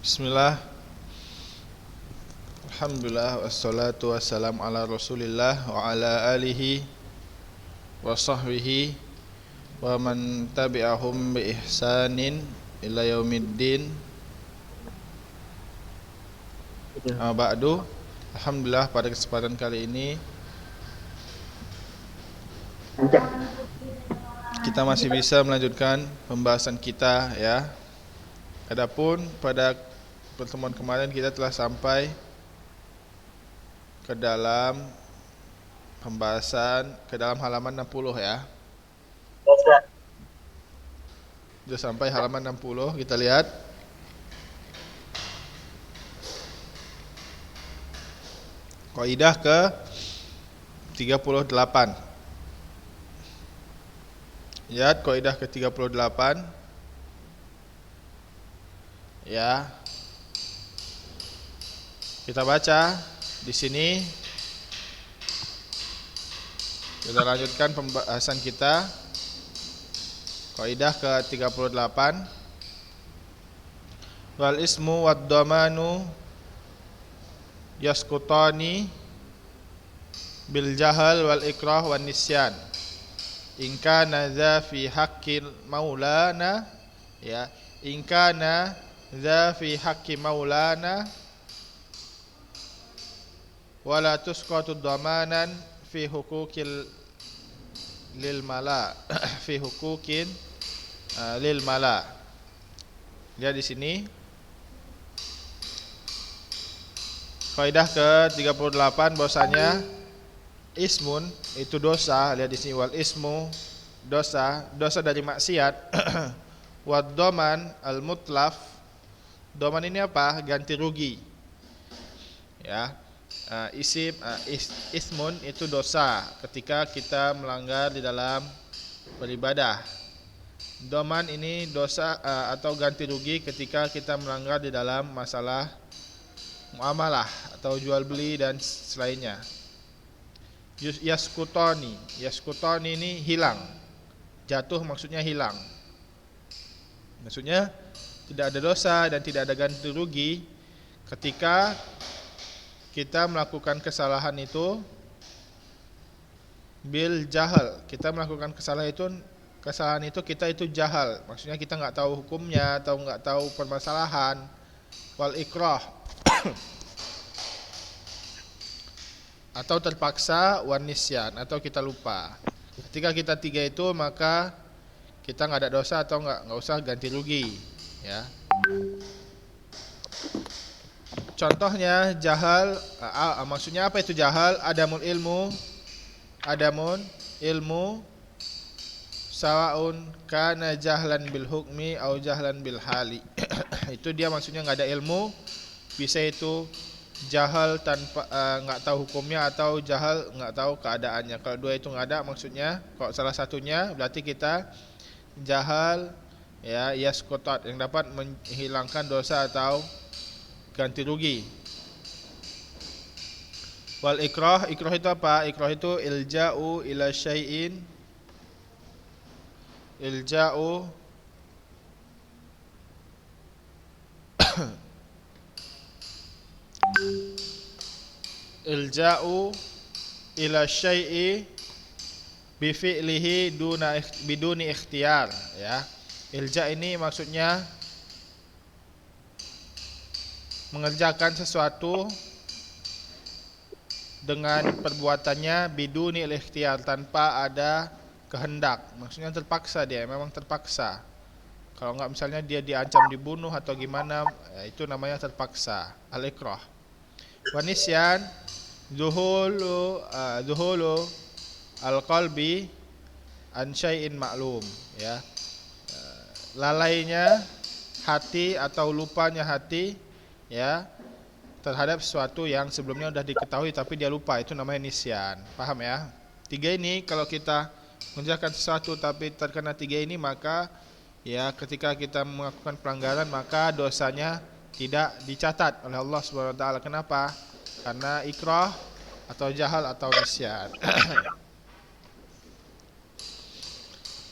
Bismillah, alhamdulillah, wassalatu wassalamu ala rasulillah wa ala alihi wa sahbihi wa man tabi'ahum bi ihsanin ila yaumiddin. Ba'du, alhamdulillah pada kesempatan kali ini kita masih bisa melanjutkan pembahasan kita ya. Adapun pada pertemuan kemarin kita telah sampai ke dalam pembahasan ke dalam halaman 60 ya. Sudah sampai halaman 60, kita lihat. Kaidah ke 38. Lihat kaidah ke 38. Ya. Kita baca di sini. Kita lanjutkan pembahasan kita. Kaidah ke 38. Wal ismu wad dhamanu yaskutani bil jahal wal ikrah wan nisyan. In kana dza fi haqqil maulana ya, in kana dza fi haqqi maulana wala tusqatu dhamanan fi huquqil lil mala fi huquqin lil mala. Lihat di sini kaidah ke-38 bahwasanya ismun itu dosa. Lihat di sini, wal ismu dosa dari maksiat. Wad dhaman al mutlaf, dhaman ini apa? Ganti rugi. Ya. Ismun itu dosa ketika kita melanggar di dalam beribadah. Dhaman ini dosa atau ganti rugi ketika kita melanggar di dalam masalah muamalah atau jual beli dan selainnya. Yaskutoni ini hilang, jatuh maksudnya hilang. Maksudnya tidak ada dosa dan tidak ada ganti rugi ketika kita melakukan kesalahan itu bil jahal. Kita melakukan kesalahan itu kita itu jahal, maksudnya kita nggak tahu hukumnya atau nggak tahu permasalahan. Wal ikrah atau terpaksa, wan nisyan atau kita lupa. Ketika kita tiga itu maka kita nggak ada dosa atau nggak usah ganti rugi ya. Contohnya jahal, maksudnya apa itu jahal? Adamun ilmu sawaun kana jahlan bil hukmi au jahlan bil hali. Itu dia maksudnya nggak ada ilmu, bisa itu jahal tanpa nggak tahu hukumnya atau jahal nggak tahu keadaannya. Kalau dua itu nggak ada maksudnya, kalau salah satunya berarti kita jahal ya, yasqutat yang dapat menghilangkan dosa atau ganti rugi. Wal ikrah itu apa? Ikrah itu ilja'u ila syai'in, ilja'u ilja'u ila syai'i bi fi'lihi biduni ikhtiyar ya. Ilja ini maksudnya mengerjakan sesuatu dengan perbuatannya biduni ikhtiyar, tanpa ada kehendak. Maksudnya terpaksa, dia memang terpaksa. Kalau enggak misalnya dia diancam dibunuh atau gimana, ya itu namanya terpaksa, al-ikrah. Wanisyan zuhulu al-qalbi an syai'in ma'lum ya. Lalainya hati atau lupanya hati ya terhadap sesuatu yang sebelumnya sudah diketahui tapi dia lupa, itu namanya nisyan. Paham ya? Tiga ini kalau kita mengerjakan sesuatu tapi terkena tiga ini, maka ya ketika kita melakukan pelanggaran maka dosanya tidak dicatat oleh Allah Subhanahu wa taala. Kenapa? Karena ikrah atau jahal atau nisyan.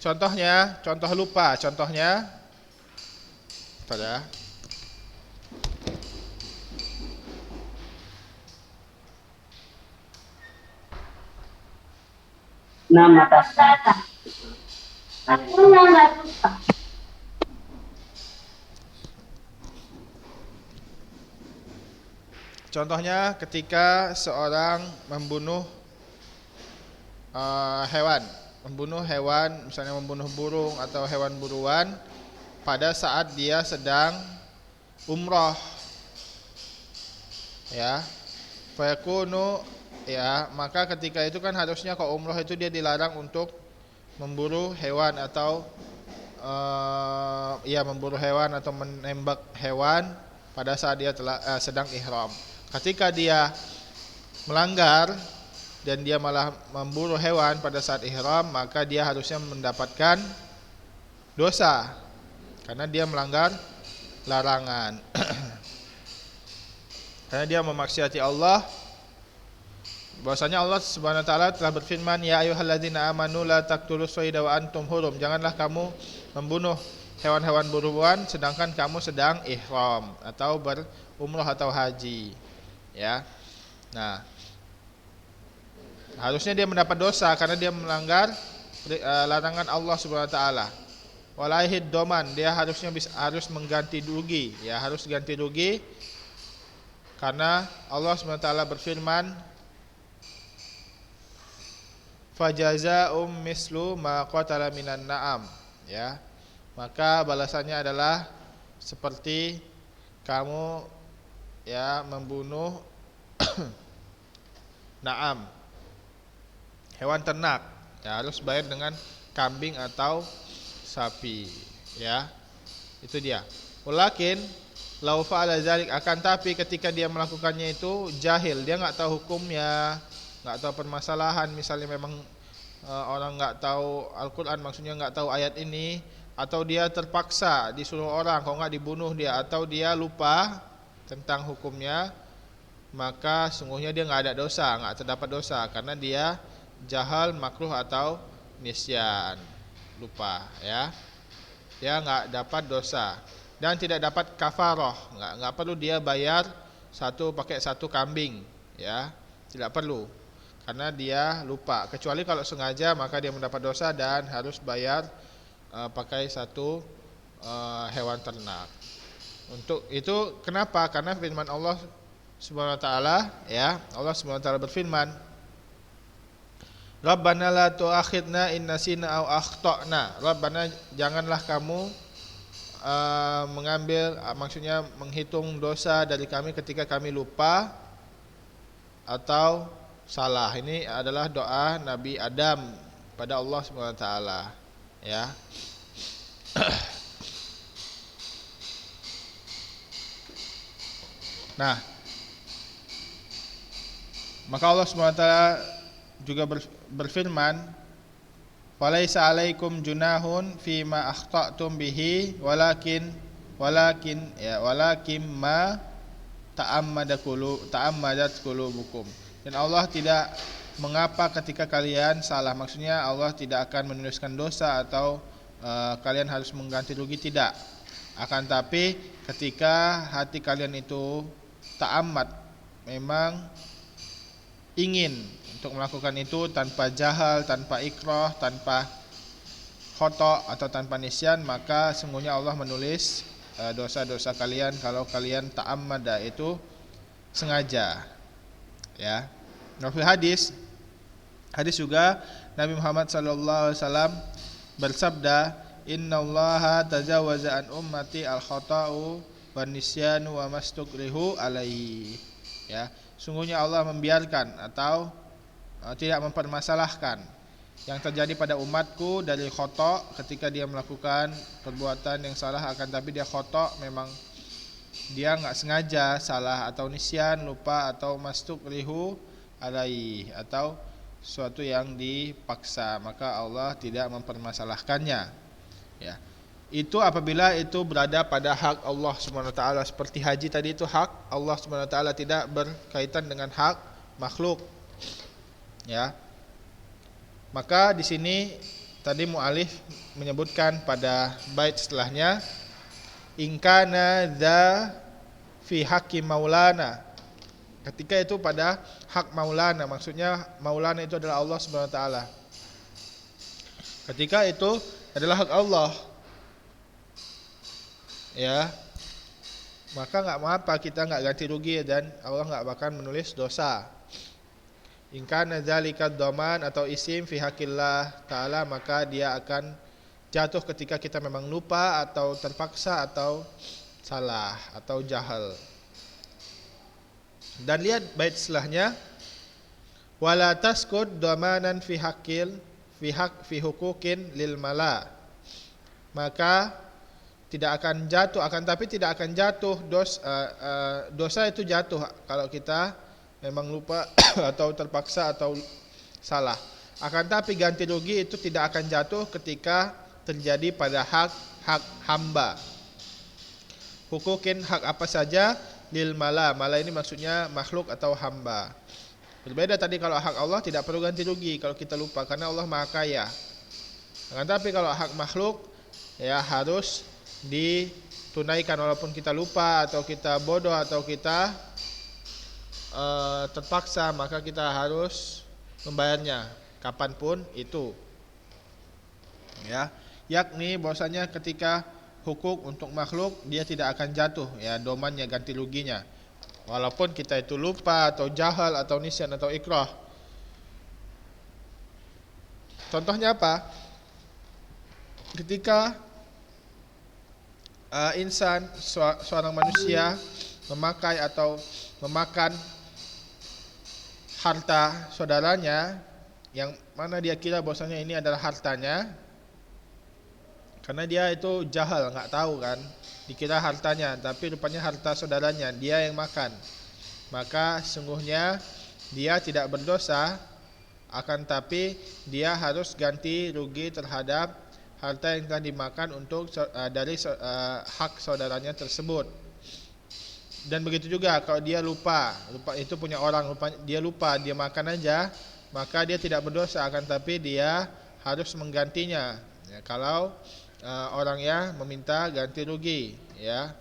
Contohnya, contoh lupa, contohnya pada Nama kata. Aku nggak suka. Contohnya ketika seorang membunuh hewan, misalnya membunuh burung atau hewan buruan pada saat dia sedang umroh, ya, fayakunu, ya, maka ketika itu kan harusnya kalau umroh itu dia dilarang untuk memburu hewan atau memburu hewan atau menembak hewan pada saat dia sedang ihram. Ketika dia melanggar dan dia malah memburu hewan pada saat ihram, maka dia harusnya mendapatkan dosa karena dia melanggar larangan. Karena dia memaksiati Allah. Bahwasanya Allah Subhanahu wa taala telah berfirman, ya ayyuhalladzina amanu la taqtulus sayda wa antum hurum. Janganlah kamu membunuh hewan-hewan buruan sedangkan kamu sedang ihram atau berumrah atau haji, ya. Nah, harusnya dia mendapat dosa karena dia melanggar larangan Allah Subhanahu wa taala. Walaihid doman, dia harus mengganti rugi, ya, harus ganti rugi karena Allah Subhanahu wa taala berfirman, fajazaa'um mislu ma qatala minan na'am, ya. Maka balasannya adalah seperti kamu, ya, membunuh na'am, hewan ternak, ya, harus bayar dengan kambing atau sapi, ya. Itu dia. Walakin lau fa'ala zalik, akan tapi ketika dia melakukannya itu jahil, dia enggak tahu hukumnya, enggak tahu permasalahan, misalnya memang orang enggak tahu Al-Qur'an, maksudnya enggak tahu ayat ini, atau dia terpaksa disuruh orang, kalau enggak dibunuh dia, atau dia lupa tentang hukumnya, maka sungguhnya dia enggak ada dosa, enggak terdapat dosa karena dia jahal, makruh atau nisyan, lupa, ya. Dia enggak dapat dosa dan tidak dapat kafaroh, enggak perlu dia bayar pakai satu kambing, ya. Tidak perlu karena dia lupa. Kecuali kalau sengaja maka dia mendapat dosa dan harus bayar pakai satu hewan ternak. Untuk itu kenapa? Karena firman Allah Subhanahu wa taala, ya, Allah Subhanahu wa taala berfirman, Rabbana la tu'akhidna in nasina aw akhtana. Rabbana, janganlah kamu maksudnya menghitung dosa dari kami ketika kami lupa atau salah. Ini adalah doa Nabi Adam pada Allah Subhanahu wa taala, ya. Nah, maka Allah Subhanahu wa taala juga berfirman, walaisa alaikum junahun fima akhta'tum bihi walakin ma ta'ammadat qulubukum. Dan Allah tidak mengapa ketika kalian salah, maksudnya Allah tidak akan menuliskan dosa atau kalian harus mengganti rugi, tidak. Akan tapi ketika hati kalian itu ta'ammad, memang ingin untuk melakukan itu tanpa jahal, tanpa ikrah, tanpa khata atau tanpa nisyan, maka sungguhnya Allah menulis dosa-dosa kalian kalau kalian ta'ammada, itu sengaja, ya. Nabi hadis juga Nabi Muhammad sallallahu alaihi wasallam bersabda, innallaha tajawaza an ummati al-khata'u wan nisyanu wa mastukrihu alaihi, ya. Sungguhnya Allah membiarkan atau tidak mempermasalahkan yang terjadi pada umatku dari khata, ketika dia melakukan perbuatan yang salah, akan tapi dia khata, memang dia enggak sengaja salah, atau nisyan, lupa, atau mastukrihu alaihi, atau suatu yang dipaksa, maka Allah tidak mempermasalahkannya, ya. Itu apabila itu berada pada hak Allah Subhanahu wa taala, seperti haji tadi, itu hak Allah Subhanahu wa taala, tidak berkaitan dengan hak makhluk, ya. Maka di sini tadi mu'alif menyebutkan pada bait setelahnya, in kana dza fi haqqi maulana, ketika itu pada hak maulana, maksudnya maulana itu adalah Allah Subhanahu wa taala. ketika itu adalah hak Allah, ya, maka nggak apa-apa kita nggak ganti rugi dan Allah nggak bakal menulis dosa. In kana dzalika dhaman atau isim fi haqqillah taala, maka dia akan jatuh ketika kita memang lupa atau terpaksa atau salah atau jahal. Dan lihat bait setelahnya, wala tasqud dhamanan fi huquqin lil mala, maka tidak akan jatuh, akan tapi tidak akan jatuh dosa itu jatuh kalau kita memang lupa atau terpaksa atau salah. Akan tapi ganti rugi itu tidak akan jatuh ketika terjadi pada hak hamba. Hukukin hak apa saja, lil mala. Mala ini maksudnya makhluk atau hamba. Berbeda tadi, kalau hak Allah tidak perlu ganti rugi kalau kita lupa karena Allah Maha Kaya. Akan tapi kalau hak makhluk ya harus ditunaikan walaupun kita lupa atau kita bodoh atau kita terpaksa, maka kita harus membayarnya kapanpun itu, ya, yakni bahwasanya ketika hukuk untuk makhluk dia tidak akan jatuh, ya, domannya, ganti ruginya, walaupun kita itu lupa atau jahal atau nisyan atau ikrah. Contohnya apa? Ketika insan, seorang manusia memakai atau memakan harta saudaranya yang mana dia kira bahwasanya ini adalah hartanya, karena dia itu jahal, nggak tahu kan, dikira hartanya tapi rupanya harta saudaranya, dia yang makan, maka sungguhnya dia tidak berdosa, akan tapi dia harus ganti rugi terhadap harta yang telah dimakan untuk dari hak saudaranya tersebut. Dan begitu juga kalau dia lupa itu punya orang, dia makan aja, maka dia tidak berdosa, akan tapi dia harus menggantinya, ya, kalau orangnya meminta ganti rugi, ya.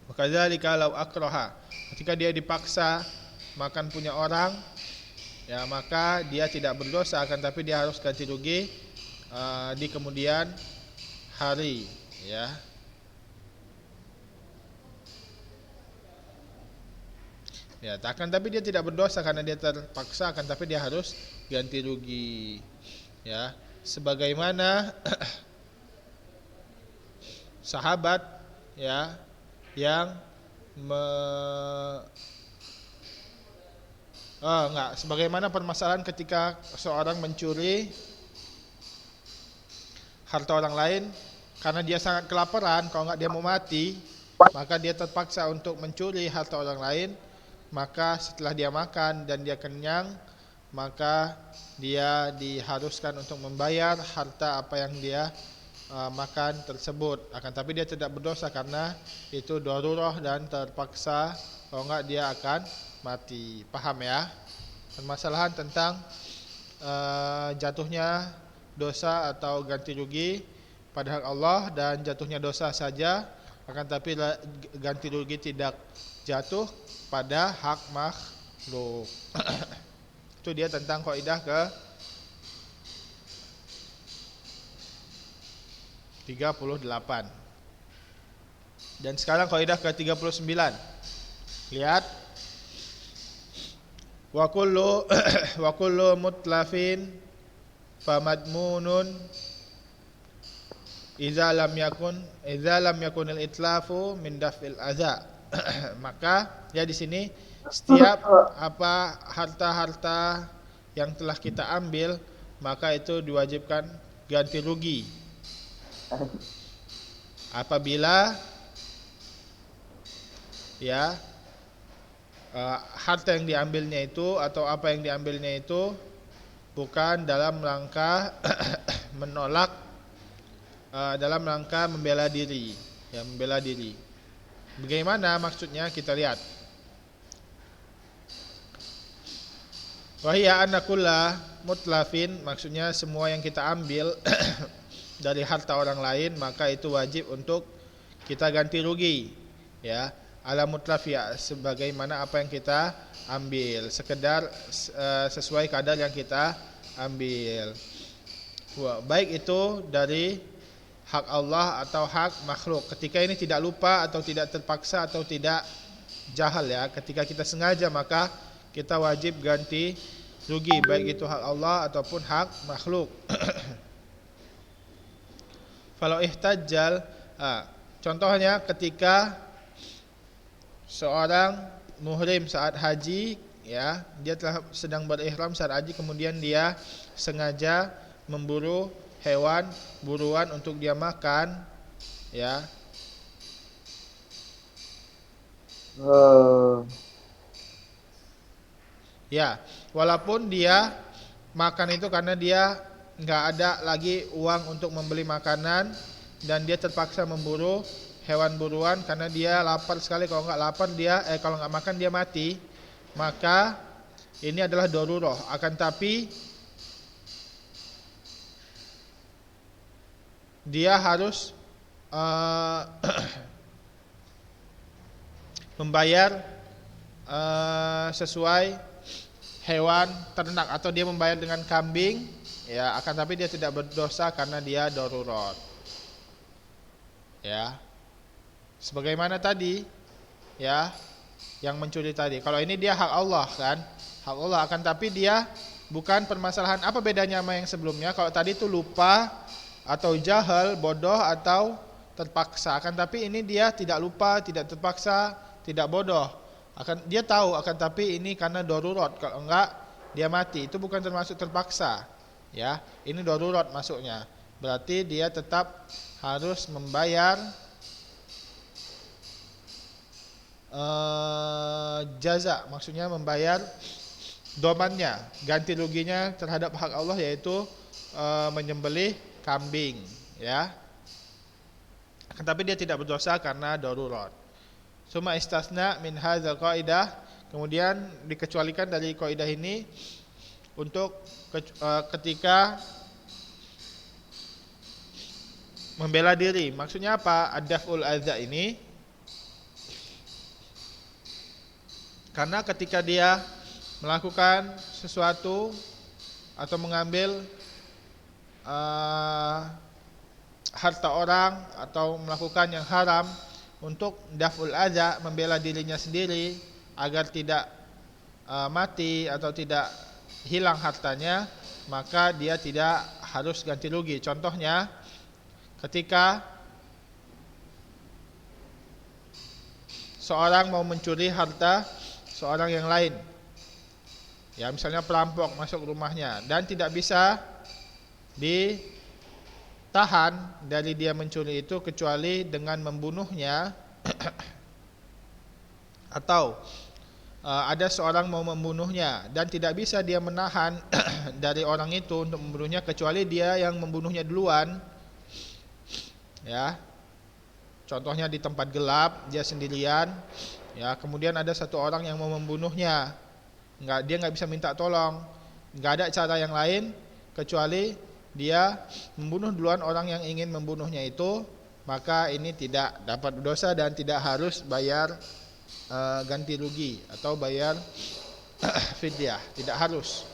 Wakadzalika law akraha, ketika dia dipaksa makan punya orang, ya, maka dia tidak berdosa, akan tapi dia harus ganti rugi di kemudian hari, ya. Ya, akan tapi dia tidak berdosa karena dia terpaksa, akan tapi dia harus ganti rugi, ya. Sebagaimana sahabat, ya, yang sebagaimana permasalahan ketika seorang mencuri harta orang lain karena dia sangat kelaparan, kalau enggak dia mau mati, maka dia terpaksa untuk mencuri harta orang lain. Maka setelah dia makan dan dia kenyang, maka dia diharuskan untuk membayar harta apa yang dia makan tersebut. Akan tapi dia tidak berdosa karena itu darurah dan terpaksa, kalau enggak dia akan mati. Paham ya? Permasalahan tentang jatuhnya dosa atau ganti rugi pada hak Allah dan jatuhnya dosa saja, akan tapi ganti rugi tidak jatuh pada hak makhluk. Itu dia tentang kaidah ke 38. Dan sekarang kaidah ke 39. Lihat, wa kullu mutlafin famadmunun idza lam yakun al-itlafu min daf'il adza. Maka ya di sini setiap apa harta-harta yang telah kita ambil, maka itu diwajibkan ganti rugi apabila ya harta yang diambilnya itu atau apa yang diambilnya itu bukan dalam rangka menolak, dalam rangka membela diri, ya, membela diri. Bagaimana maksudnya, kita lihat. Wahia anna kulla mutlafin, maksudnya semua yang kita ambil dari harta orang lain, maka itu wajib untuk kita ganti rugi, ya, ala mutlaf, ya, sebagaimana apa yang kita ambil, sekedar sesuai kadar yang kita ambil. baik itu dari hak Allah atau hak makhluk. Ketika ini tidak lupa atau tidak terpaksa atau tidak jahal ya. Ketika kita sengaja maka kita wajib ganti rugi, baik itu hak Allah ataupun hak makhluk. Falau ihtajjal, contohnya ketika seorang muhrim saat haji ya, dia telah sedang berihram saat haji, kemudian dia sengaja memburu hewan buruan untuk dia makan ya. Ya, walaupun dia makan itu karena dia nggak ada lagi uang untuk membeli makanan dan dia terpaksa memburu hewan buruan karena dia lapar sekali. Kalau nggak lapar dia, kalau nggak makan dia mati. Maka ini adalah darurah. Akan tapi dia harus membayar sesuai hewan ternak, atau dia membayar dengan kambing ya, akan tapi dia tidak berdosa karena dia darurat ya, sebagaimana tadi ya yang mencuri tadi. Kalau ini dia hak Allah kan, hak Allah, akan tapi dia bukan permasalahan apa bedanya sama yang sebelumnya. Kalau tadi itu lupa atau jahal, bodoh atau terpaksa, akan tapi ini dia tidak lupa, tidak terpaksa, tidak bodoh, akan dia tahu, akan tapi ini karena darurat. Kalau enggak dia mati. Itu bukan termasuk terpaksa ya, ini darurat masuknya. Berarti dia tetap harus membayar jaza, maksudnya membayar domannya, ganti ruginya terhadap hak Allah, yaitu menyembelih kambing ya. Akan tapi dia tidak berdosa karena darurat. Summa istasna min hadzal qaidah, kemudian dikecualikan dari kaidah ini untuk ketika membela diri. Maksudnya apa? Ad-daf'ul adza ini karena ketika dia melakukan sesuatu atau mengambil harta orang atau melakukan yang haram untuk daf'ul adza, membela dirinya sendiri agar tidak mati atau tidak hilang hartanya, maka dia tidak harus ganti rugi. Contohnya ketika seorang mau mencuri harta seorang yang lain ya, misalnya perampok masuk rumahnya dan tidak bisa ditahan dari dia mencuri itu kecuali dengan membunuhnya atau ada seorang mau membunuhnya dan tidak bisa dia menahan dari orang itu untuk membunuhnya kecuali dia yang membunuhnya duluan ya. Contohnya di tempat gelap dia sendirian ya, kemudian ada satu orang yang mau membunuhnya, dia nggak bisa minta tolong, nggak ada cara yang lain kecuali dia membunuh duluan orang yang ingin membunuhnya itu, maka ini tidak dapat dosa dan tidak harus bayar ganti rugi atau bayar fidyah, tidak harus.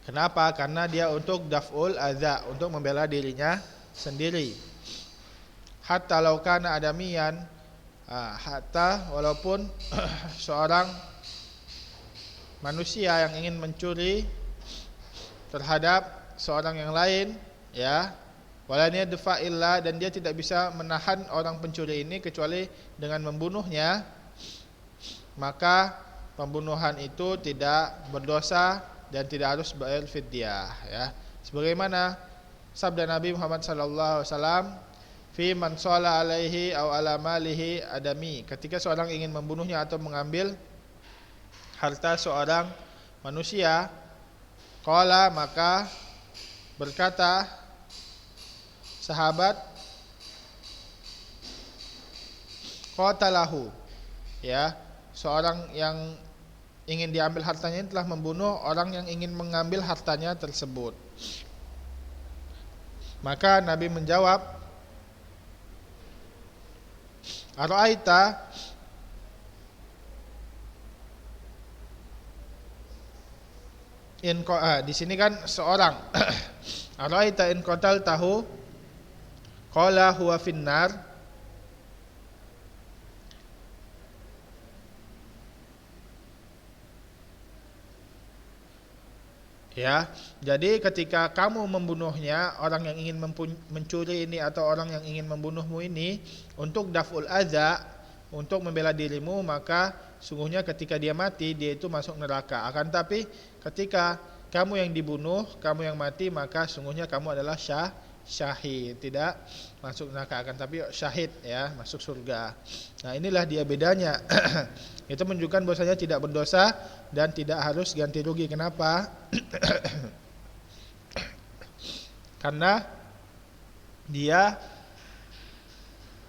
Kenapa? Karena dia untuk daf'ul adza, untuk membela dirinya sendiri. Hatta law kana adamiyan, hatta walaupun seorang manusia yang ingin mencuri terhadap seorang yang lain ya, wala yadfa illa, dan dia tidak bisa menahan orang pencuri ini kecuali dengan membunuhnya, maka pembunuhan itu tidak berdosa dan tidak harus bayar fidyah ya. Sebagaimana sabda Nabi Muhammad sallallahu alaihi wasallam, fi man shalla alaihi aw ala malihi adami, ketika seorang ingin membunuhnya atau mengambil harta seorang manusia, qala, maka berkata sahabat, qatalahu ya, seorang yang ingin diambil hartanya telah membunuh orang yang ingin mengambil hartanya tersebut. Maka Nabi menjawab, ara'aita, di sini kan seorang araita in qatal tahu qala huwa finnar. Ya, jadi ketika kamu membunuhnya, orang yang ingin mencuri ini atau orang yang ingin membunuhmu ini untuk daf'ul adza, untuk membela dirimu, maka sungguhnya ketika dia mati dia itu masuk neraka. Akan tapi ketika kamu yang dibunuh, kamu yang mati, maka sungguhnya kamu adalah syahid, tidak masuk neraka, akan tapi syahid ya, masuk surga. Nah, inilah dia bedanya. Itu menunjukkan bahwasanya tidak berdosa dan tidak harus ganti rugi. Kenapa? Karena dia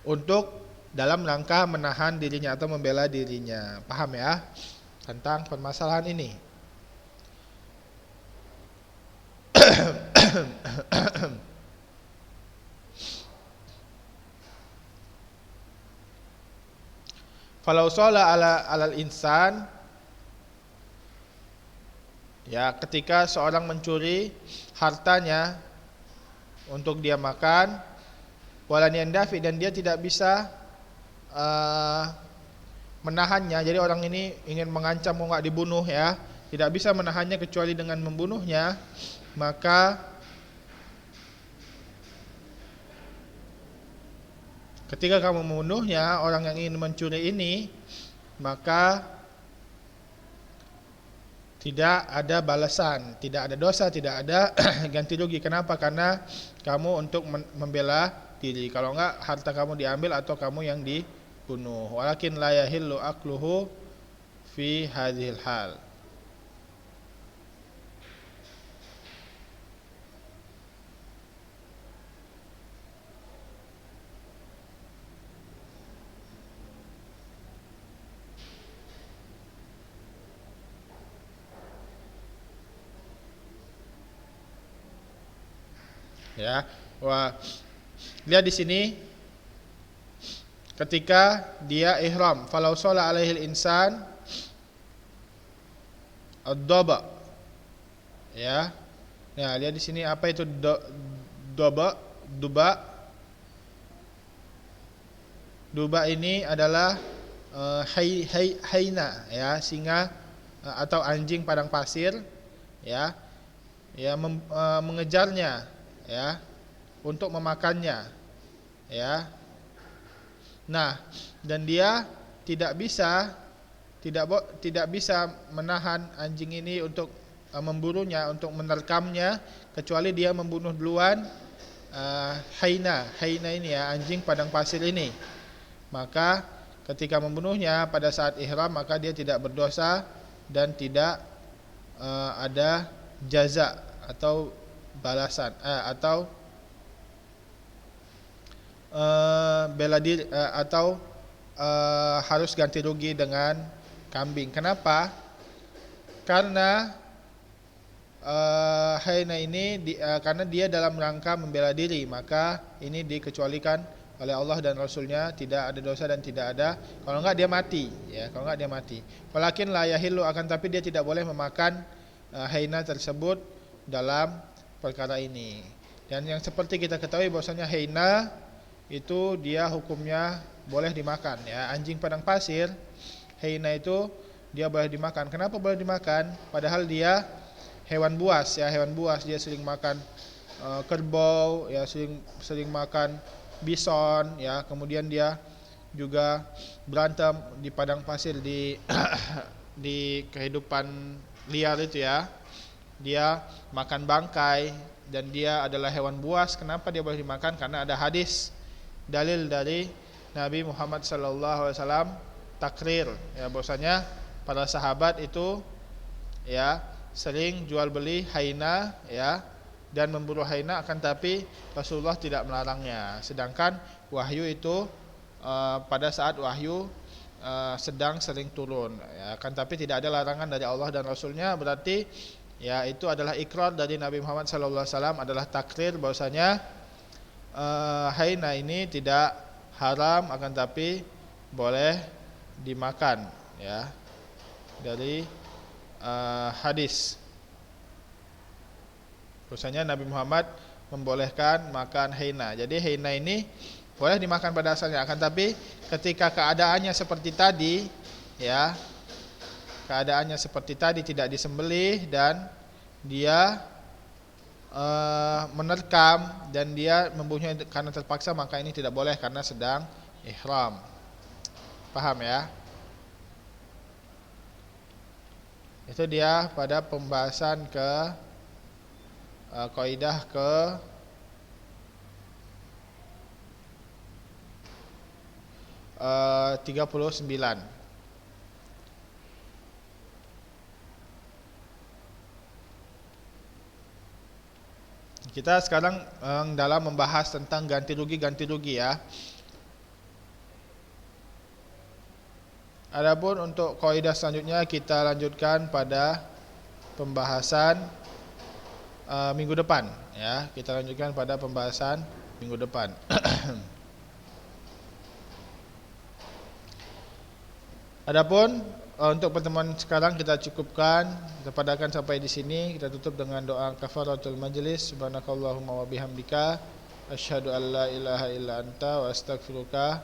untuk dalam rangka menahan dirinya atau membela dirinya. Paham ya tentang permasalahan ini? Falau shola alal insan, ya, ketika seorang mencuri hartanya untuk dia makan, walan yandafi, dan dia tidak bisa menahannya. Jadi orang ini ingin mengancam mau nggak dibunuh ya, tidak bisa menahannya kecuali dengan membunuhnya, maka ketika kamu membunuhnya orang yang ingin mencuri ini, maka tidak ada balasan, tidak ada dosa, tidak ada ganti rugi. Kenapa? Karena kamu untuk membela diri. Kalau enggak, harta kamu diambil atau kamu yang dibunuh. Walakin la yahillu akluhu fi hadhil hal. Ya, wah, lihat di sini ketika dia ihram, falau shola alaihil insan ad-daba. Ya. Nah, lihat di sini apa itu duba? Duba ini adalah haina ya, singa atau anjing padang pasir ya. Ya, mengejarnya ya, untuk memakannya ya. Nah, dan dia tidak bisa menahan anjing ini untuk memburunya, untuk menerkamnya, kecuali dia membunuh duluan haina ini ya, anjing padang pasir ini. Maka ketika membunuhnya pada saat ihram, maka dia tidak berdosa dan tidak ada jaza atau balasan atau bela diri atau harus ganti rugi dengan kambing. Kenapa? Karena haina ini karena dia dalam rangka membela diri, maka ini dikecualikan oleh Allah dan Rasulnya, tidak ada dosa dan tidak ada, kalau enggak dia mati ya, kalau enggak dia mati. Walakin la yahillu, akan tapi dia tidak boleh memakan haina tersebut dalam perkara ini. Dan yang seperti kita ketahui bahwasanya haina itu dia hukumnya boleh dimakan ya, anjing padang pasir haina itu dia boleh dimakan. Kenapa boleh dimakan? Padahal dia hewan buas ya, hewan buas, dia sering makan kerbau ya, sering makan bison ya, kemudian dia juga berantem di padang pasir di di kehidupan liar itu ya. Dia makan bangkai dan dia adalah hewan buas. Kenapa dia boleh dimakan? Karena ada hadis dalil dari Nabi Muhammad SAW takrir ya, bahwasanya para sahabat itu ya sering jual beli haina ya dan memburu haina, akan tapi Rasulullah tidak melarangnya. Sedangkan wahyu itu pada saat wahyu sedang sering turun ya, akan tapi tidak ada larangan dari Allah dan Rasulnya. Berarti ya itu adalah ikrar dari Nabi Muhammad SAW, adalah takrir bahwasanya haina ini tidak haram, akan tapi boleh dimakan ya, dari hadis. Bahwasanya Nabi Muhammad membolehkan makan hena. Jadi hena ini boleh dimakan pada asalnya, akan tapi ketika keadaannya seperti tadi, ya, keadaannya seperti tadi tidak disembelih dan dia menerkam dan dia membunuhnya karena terpaksa, maka ini tidak boleh karena sedang ihram. Paham ya? Itu dia pada pembahasan ke kaidah ke 39. Kita sekarang dalam membahas tentang ganti rugi ya. Adapun untuk kaidah selanjutnya kita lanjutkan pada pembahasan minggu depan ya. Kita lanjutkan pada pembahasan minggu depan. Adapun untuk pertemuan sekarang kita cukupkan, kita padakan sampai di sini. Kita tutup dengan doa kafaratul majlis. Subhanakallahumma wa bihamdika asyhadu an la ilaha illa anta wa astaghfiruka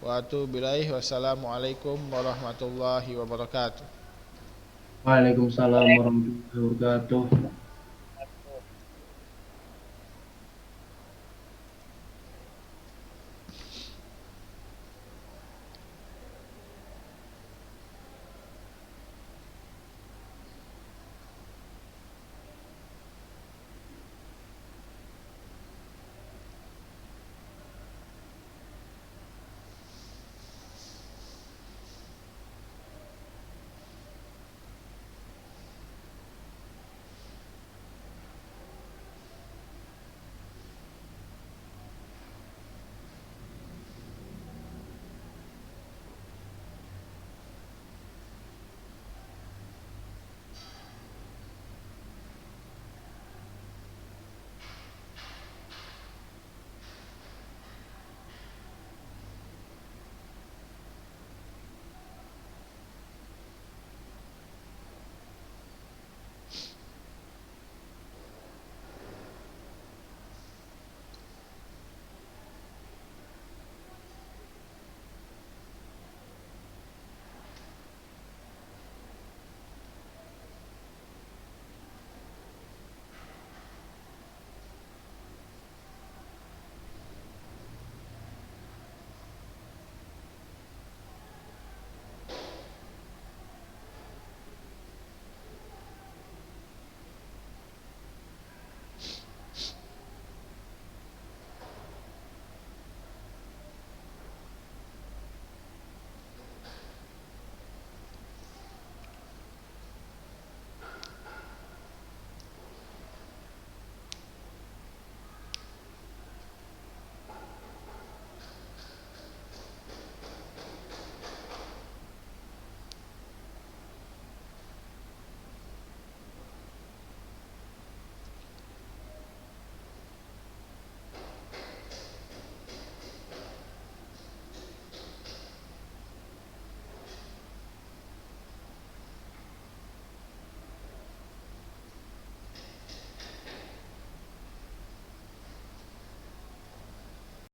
wa atubu ilaih. Wassalamualaikum warahmatullahi wabarakatuh. Waalaikumsalam warahmatullahi wabarakatuh.